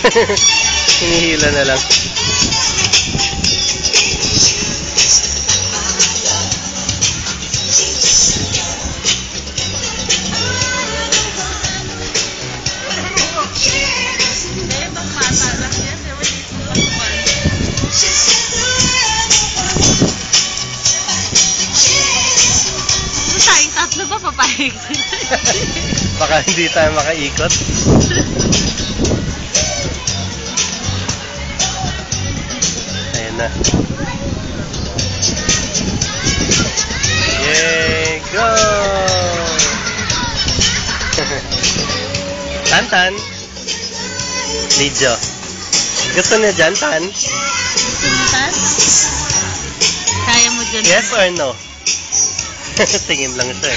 Hinihila na lang. Tatlo ba papayag sila? Baka hindi tayo makaikot. Ayan na. Yay! Go! Tan-tan! Lidjo. Gusto niya dyan, Tan? Gusto mo, Tan? Kaya mo dyan? Yes or no? Tingin lang siya.